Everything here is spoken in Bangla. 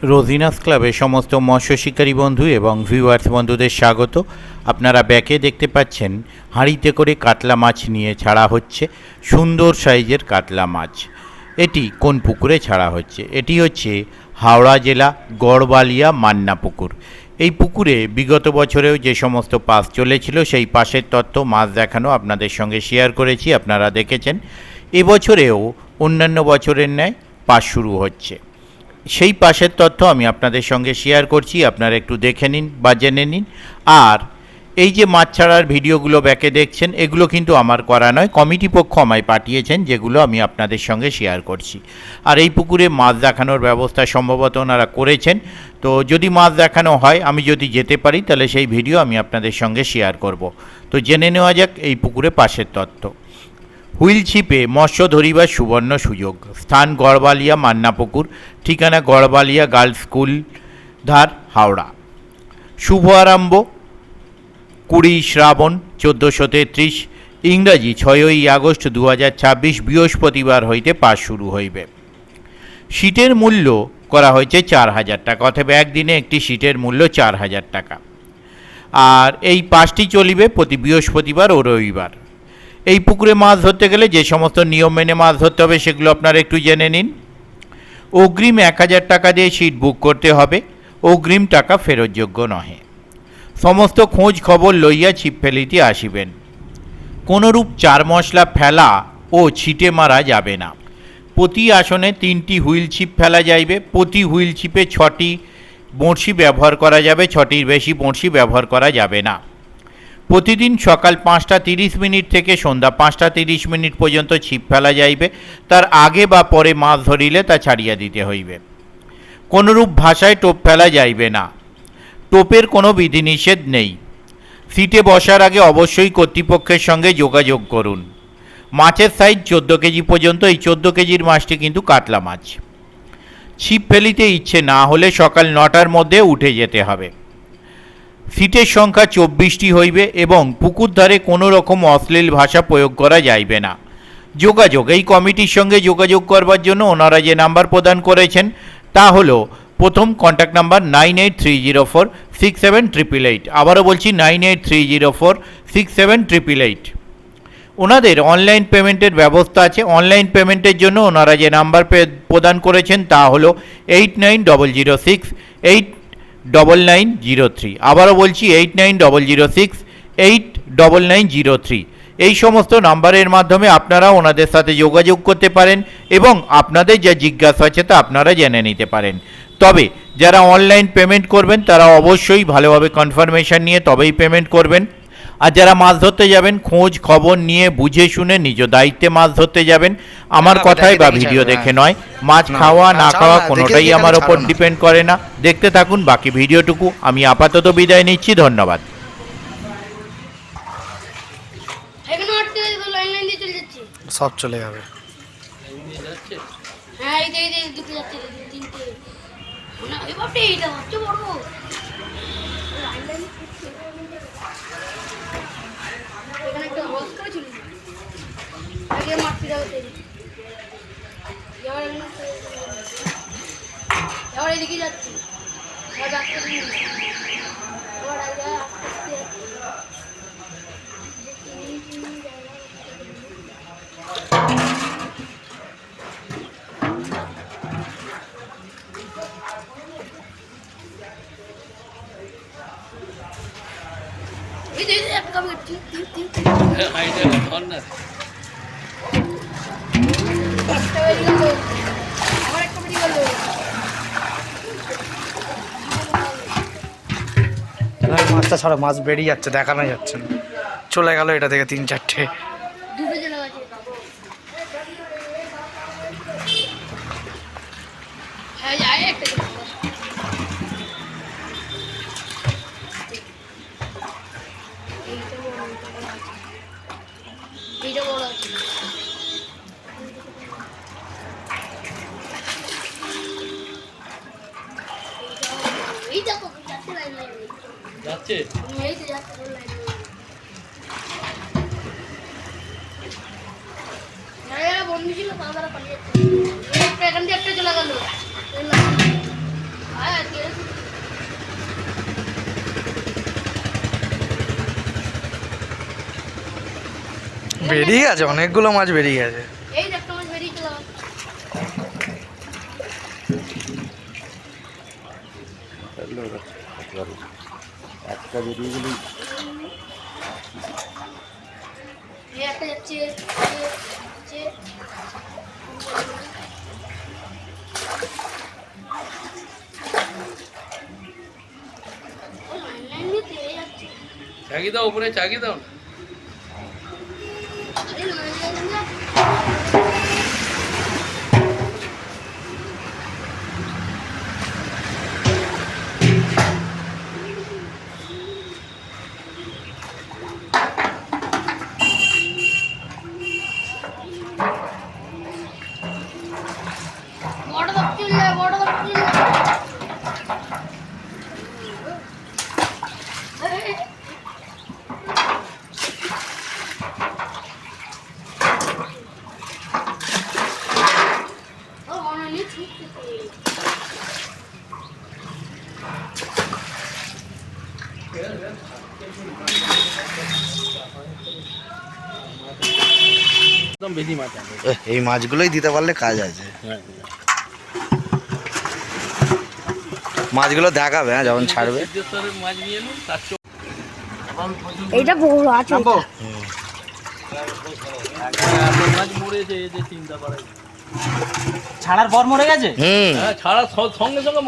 রোজিনাস ক্লাবে সমস্ত মৎস্য শিকারী বন্ধু এবং ভিউয়ার্স বন্ধুদের স্বাগত। আপনারা ব্যাকে দেখতে পাচ্ছেন হাঁড়িতে করে কাতলা মাছ নিয়ে ছাড়া হচ্ছে। সুন্দর সাইজের কাতলা মাছ। এটি কোন পুকুরে ছাড়া হচ্ছে? এটি হচ্ছে হাওড়া জেলা গড়বালিয়া মান্না পুকুর। এই পুকুরে বিগত বছরেও যে সমস্ত পাস চলেছিল সেই পাসের তথ্য মাছ দেখানো আপনাদের সঙ্গে শেয়ার করেছি, আপনারা দেখেছেন। এবছরেও অন্যান্য বছরের ন্যায় পাস শুরু হচ্ছে, সেই পাশের তথ্য আমি আপনাদের সঙ্গে শেয়ার করছি, আপনারা একটু দেখে নিন বা জেনে নিন। আর এই যে মাছ ছাড়ার ভিডিওগুলো ব্যাকে দেখছেন, এগুলো কিন্তু আমার করা নয়, কমিটি পক্ষ আমায় পাঠিয়েছেন, যেগুলো আমি আপনাদের সঙ্গে শেয়ার করছি। আর এই পুকুরে মাছ দেখানোর ব্যবস্থা সম্ভবত ওনারা করেছেন। তো যদি মাছ দেখানো হয়, আমি যদি যেতে পারি, তাহলে সেই ভিডিও আমি আপনাদের সঙ্গে শেয়ার করব। তো জেনে নেওয়া যাক এই পুকুরে পাশের তথ্য। হুইল ছিপে মৎস্য ধরিবার সুবর্ণ সুযোগ। স্থান গড়বালিয়া মান্নাপুকুর। ঠিকানা গড়বালিয়া গার্লস স্কুল ধার, হাওড়া। শুভ আরম্ভ 20 শ্রাবণ 1433, ইংরাজি 6ই আগস্ট 2026 বৃহস্পতিবার হইতে পাস শুরু হইবে। সিটের মূল্য করা হয়েছে 4000 টাকা, অথবা একদিনে একটি সিটের মূল্য 4000 টাকা। আর এই পাসটি চলিবে প্রতি বৃহস্পতিবার ও রবিবার। এই পুকুরে মাছ ধরতে গেলে যে সমস্ত নিয়ম মেনে মাছ ধরতে হবে সেগুলো আপনারা একটু জেনে নিন। অগ্রিম 1000 টাকা দিয়ে সিট বুক করতে হবে। অগ্রিম টাকা ফেরতযোগ্য নহে। সমস্ত খোঁজ খবর লইয়া ছিপ ফেলিতে আসিবেন। কোনরূপ চার মশলা ফেলা ও ছিটে মারা যাবে না। প্রতি আসনে 3টি হুইল ছিপ ফেলা যাইবে। প্রতি হুইল ছিপে 6টি বড়শি ব্যবহার করা যাবে, 6টির বেশি বড়শি ব্যবহার করা যাবে না। প্রতিদিন সকাল 5:30 থেকে সন্ধ্যা 5:30 পর্যন্ত ছিপ ফেলা যাইবে। তার আগে বা পরে মাছ ধরিলে তা ছাড়িয়া দিতে হইবে। কোনরূপ ভাষায় টোপ ফেলা যাইবে না। টোপের কোনো বিধিনিষেধ নেই। সিটে বসার আগে অবশ্যই কর্তৃপক্ষের সঙ্গে যোগাযোগ করুন। মাছের সাইজ 14 কেজি পর্যন্ত। এই 14 কেজির মাছটি কিন্তু কাতলা মাছ। ছিপ ফেলিতে ইচ্ছে না হলে সকাল 9টার মধ্যে উঠে যেতে হবে। সিটের সংখ্যা 24টি হইবে এবং পুকুর ধারে কোনো রকম অশ্লীল ভাষা প্রয়োগ করা যাইবে না। যোগাযোগ, এই কমিটির সঙ্গে যোগাযোগ করবার জন্য ওনারা যে নাম্বার প্রদান করেছেন তা হলো, প্রথম কন্ট্যাক্ট নাম্বার 9830467888। আবারও বলছি 9830467888। ওনাদের অনলাইন পেমেন্টের ব্যবস্থা আছে। অনলাইন পেমেন্টের জন্য ওনারা যে নাম্বার প্রদান করেছেন তা হলো 8900689903। আবারও বলছি 8900689903। এই সমস্ত নাম্বারের মাধ্যমে আপনারা ওনাদের সাথে যোগাযোগ করতে পারেন এবং আপনাদের যা জিজ্ঞাসা আছে তা আপনারা জেনে নিতে পারেন। তবে যারা অনলাইন পেমেন্ট করবেন তারা অবশ্যই ভালোভাবে কনফার্মেশন নিয়ে তবেই পেমেন্ট করবেন। আর যারা মাছ ধরতে যাবেন, খোঁজ খবর নিয়ে বুঝে শুনে নিজ দায়িত্বে মাছ ধরতে যাবেন। আমার কথায় বা ভিডিও দেখে নয়। মাছ খাওয়া না খাওয়া কোনোটাই আমার ওপর ডিপেন্ড করে না। দেখতে থাকুন বাকি ভিডিওটুকু। আমি আপাতত বিদায় নিচ্ছি, ধন্যবাদ। সব চলে যাবে। হ্যাঁ এই দুটো যাচ্ছে, তিনটে না এই বাপরে, এটা হচ্ছে বড় এখানে একটা হস করেছিল আগে মারতে যাবে। এবার এদিকে যাচ্ছি, মাছটা ছাড়া মাছ বেরিয়ে যাচ্ছে, দেখানো যাচ্ছে না। চলে গেল এটা থেকে 3-4টে। এইটা বড় আছে। এই দেখো যাচ্ছে লাইন যাচ্ছে, এই তো যাচ্ছে লাইন। বন্ধু ছিল তারা পালিয়ে যাচ্ছে। এখান দিয়ে একটা চলে গেল। বেরিয়ে গেছে, অনেকগুলো মাছ বেরিয়ে গেছে। এই একটা মাছ বেরিয়ে চলে একটা বেরিয়ে গেলে এই একটা যাচ্ছে চাগি দাও, উপরে চাগি দাও। বড় দপ্তর বড় দপ্তর একদম বেশি মাছ আছে। এই মাছগুলোই দিতে পারলে কাজ আছে। মাছগুলো দেখাবে, হ্যাঁ, যখন ছাড়বে। সিদ্ধেশ্বরের মাছ নিয়ে এলো, 400 এইটা বড় আছে মাছ মরেছে, এই যে চিন্তা করা। ছাড়ার পর মরে গেছে। হুম। হ্যাঁ, ছাড়া সঙ্গে সঙ্গে